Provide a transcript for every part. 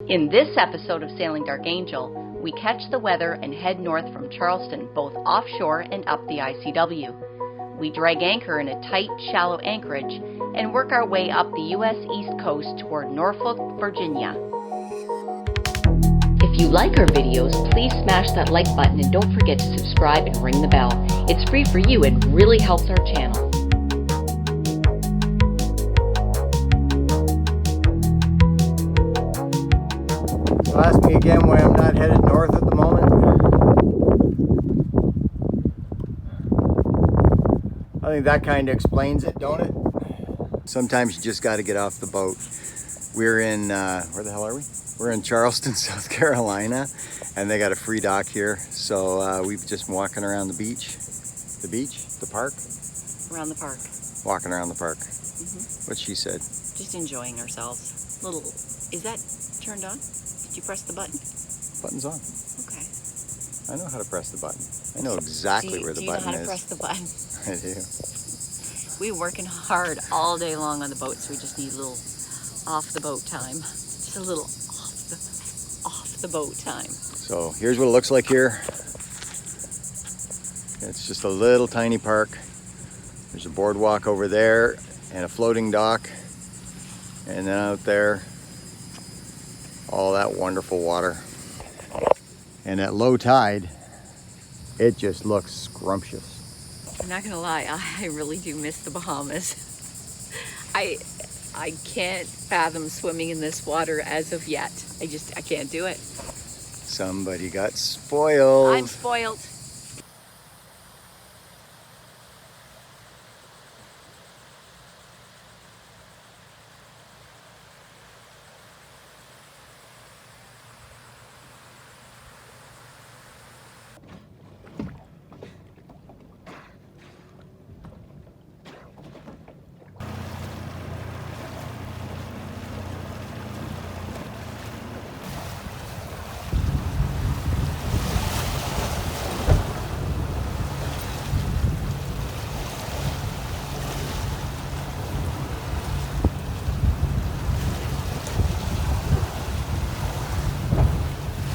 In this episode of Sailing Dark Angel, we catch the weather and head north from Charleston, both offshore and up the ICW. We drag anchor in a tight, shallow anchorage and work our way up the U.S. East Coast toward Norfolk, Virginia. If you like our videos, please smash that like button and don't forget to subscribe and ring the bell. It's free for you and really helps our channel. So ask me again why I'm not headed north at the moment. I think that kind of explains it, don't it? Sometimes you just got to get off the boat. We're in, where the hell are we? We're in Charleston, South Carolina, and they got a free dock here. So we've just been walking around the beach. The beach? The park? Around the park. Walking around the park. Mm-hmm. What she said. Just enjoying ourselves. Little, is that turned on? Did you press the button? Button's on. Okay. I know how to press the button. I know exactly where the button is. Do you know how to press the button? I do. We're working hard all day long on the boat, so we just need a little off the boat time. Just a little off the boat time. So here's what it looks like here. It's just a little tiny park. There's a boardwalk over there and a floating dock. And then out there, all that wonderful water. And at low tide, it just looks scrumptious. I'm not gonna lie, I really do miss the Bahamas. I can't fathom swimming in this water as of yet. I can't do it. Somebody got spoiled. I'm spoiled.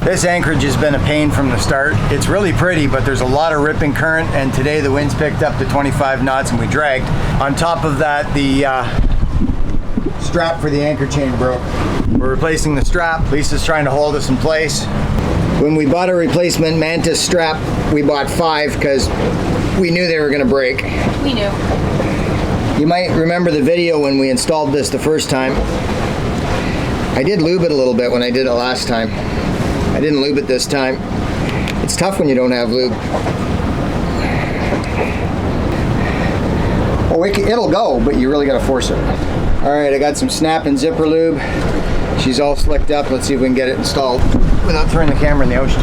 This anchorage has been a pain from the start. It's really pretty, but there's a lot of ripping current, and today the winds picked up to 25 knots and we dragged. On top of that, the strap for the anchor chain broke. We're replacing the strap. Lisa's trying to hold us in place. When we bought a replacement Mantus strap, we bought 5 because we knew they were going to break. We knew. You might remember the video when we installed this the first time. I did lube it a little bit when I did it last time. I didn't lube it this time. It's tough when you don't have lube. Oh, it'll go, but you really got to force it. All right, I got some snap and zipper lube. She's all slicked up. Let's see if we can get it installed without throwing the camera in the ocean.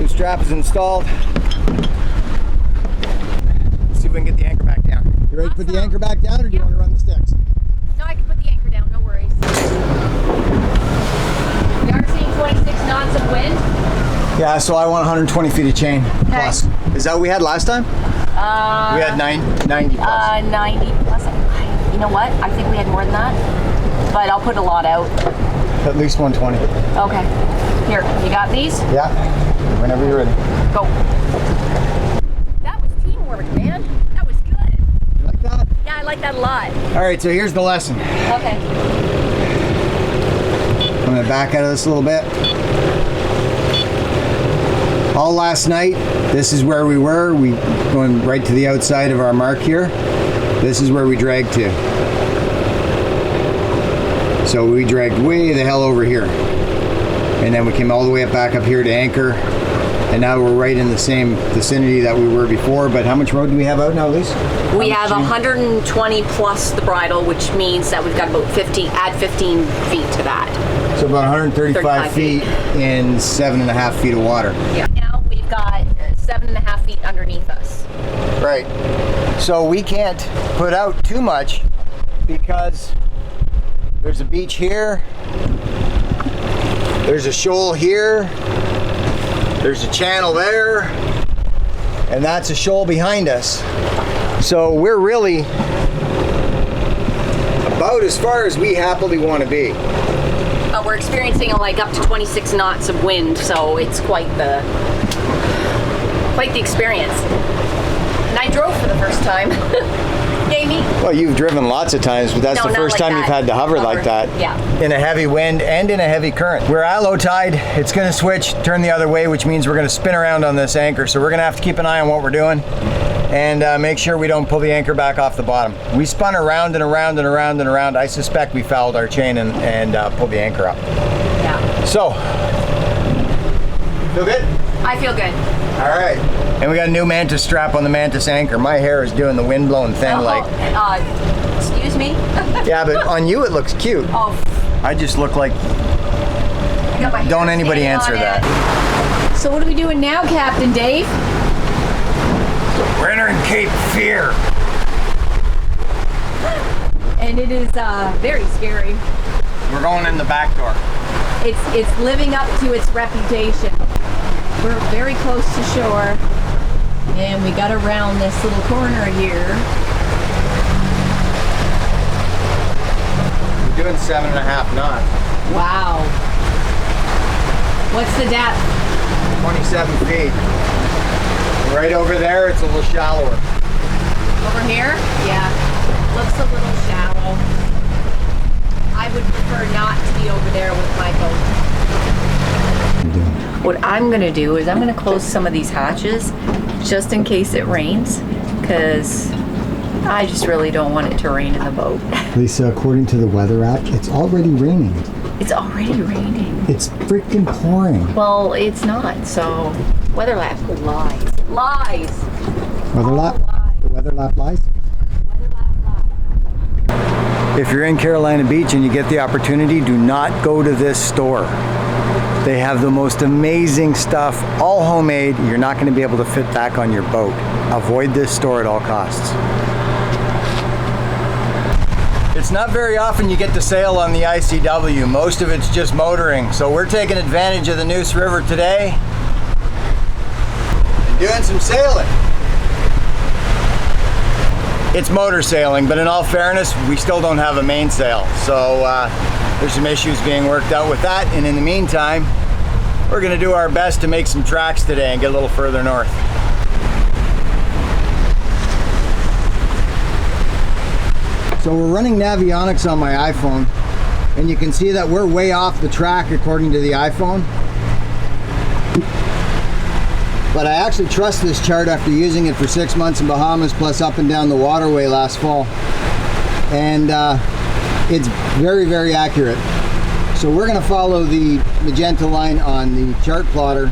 Strap is installed. Let's see if we can get the anchor back down. You ready to put the anchor back down, or do you want to run the sticks? No, I can put the anchor down, no worries. Yeah, so I want 120 feet of chain plus. Is that what we had last time? We had 90 plus. 90 plus. You know what? I think we had more than that, but I'll put a lot out. At least 120. Okay. Here, you got these? Yeah. Whenever you're ready. Go. That was teamwork, man. That was good. You like that? Yeah, I like that a lot. All right, so here's the lesson. Okay. I'm gonna back out of this a little bit. All last night, this is where we were. We going right to the outside of our mark here. This is where we dragged to. So we dragged way the hell over here. And then we came all the way back up here to anchor. And now we're right in the same vicinity that we were before. But how much road do we have out now, Lise? We have 120 plus the bridle, which means that we've got about 15 feet to that. So about 135 feet in 7.5 feet of water. Yeah. Now we've got 7.5 feet underneath us. Right. So we can't put out too much because there's a beach here, there's a shoal here, there's a channel there, and that's a shoal behind us. So we're really about as far as we happily want to be. We're experiencing like up to 26 knots of wind, so it's quite the experience. And I drove for the first time. Yay me. Well, you've driven lots of times, but that's the first time you've had to hover like that. Yeah. In a heavy wind and in a heavy current. We're at low tide. It's going to switch, turn the other way, which means we're going to spin around on this anchor. So we're going to have to keep an eye on what we're doing and make sure we don't pull the anchor back off the bottom. We spun around and around and around and around. I suspect we fouled our chain and pulled the anchor up. Yeah. So, feel good? I feel good. All right. And we got a new Mantus strap on the Mantus anchor. My hair is doing the wind blowing thing excuse me? Yeah, but on you it looks cute. Oh. I just look like... Don't anybody answer that. So what are we doing now, Captain Dave? We're entering Cape Fear. And it is very scary. We're going in the back door. It's living up to its reputation. We're very close to shore, and we got around this little corner here. We're doing 7.5 knots. Wow. What's the depth? 27 feet. Right over there, it's a little shallower. Over here? Yeah. Looks a little shallow. I would prefer not to be over there with my boat. What I'm going to do is I'm going to close some of these hatches just in case it rains, because I just really don't want it to rain in the boat. Lisa, according to the weather app, it's already raining. It's already raining. It's freaking pouring. Well, it's not, so weather lap lies. Lies! Weather lap? The weather lap lies? Weather lap lies. If you're in Carolina Beach and you get the opportunity, do not go to this store. They have the most amazing stuff, all homemade. You're not going to be able to fit back on your boat. Avoid this store at all costs. It's not very often you get to sail on the ICW. Most of it's just motoring. So we're taking advantage of the Neuse River today and doing some sailing. It's motor sailing, but in all fairness, we still don't have a mainsail. So there's some issues being worked out with that. And in the meantime, we're going to do our best to make some tracks today and get a little further north. So we're running Navionics on my iPhone, and you can see that we're way off the track according to the iPhone. But I actually trust this chart after using it for 6 months in Bahamas, plus up and down the Waterway last fall. And it's very, very accurate. So we're going to follow the magenta line on the chart plotter,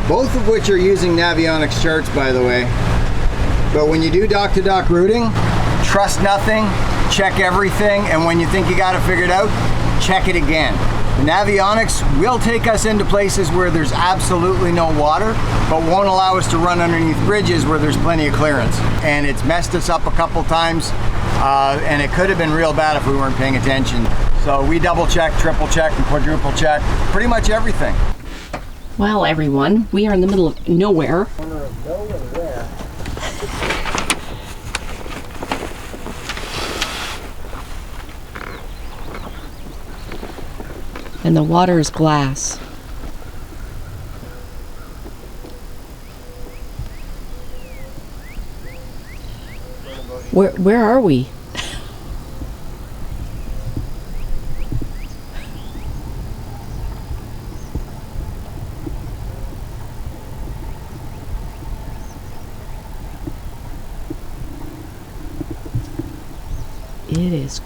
both of which are using Navionics charts, by the way. But when you do dock-to-dock routing, trust nothing, check everything, and when you think you got it figured out, check it again. The Navionics will take us into places where there's absolutely no water, but won't allow us to run underneath bridges where there's plenty of clearance. And it's messed us up a couple times, and it could have been real bad if we weren't paying attention. So we double check, triple check, and quadruple check pretty much everything. Well, everyone, we are in the middle of nowhere. Corner of nowhere. And the water is glass. Where are we? It is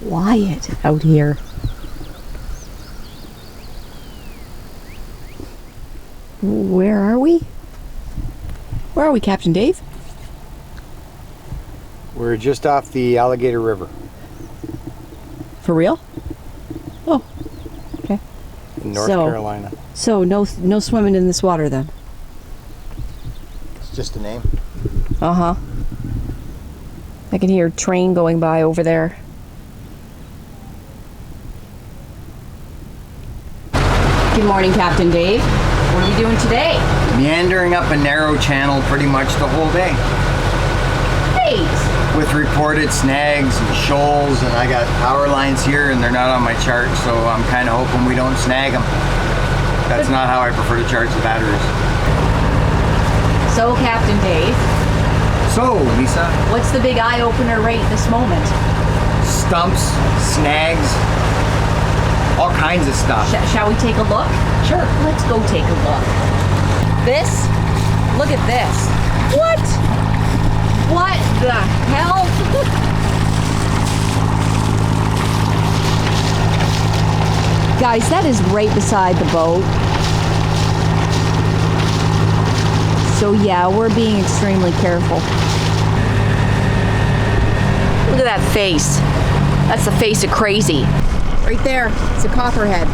quiet out here. Where are we? Where are we, Captain Dave? We're just off the Alligator River. For real? Oh, okay. In North Carolina. So no swimming in this water then? It's just a name. Uh-huh. I can hear a train going by over there. Good morning, Captain Dave. What are we doing today? Meandering up a narrow channel pretty much the whole day. Great! With reported snags and shoals, and I got power lines here and they're not on my chart, so I'm kind of hoping we don't snag them. That's not how I prefer to charge the batteries. So, Captain Dave. So, Lisa. What's the big eye-opener right this moment? Stumps, snags, all kinds of stuff. Shall we take a look? Sure. Let's go take a look. This? Look at this. What? What the hell? Guys, that is right beside the boat. So yeah, we're being extremely careful. Look at that face. That's the face of crazy. Right there, it's a copperhead.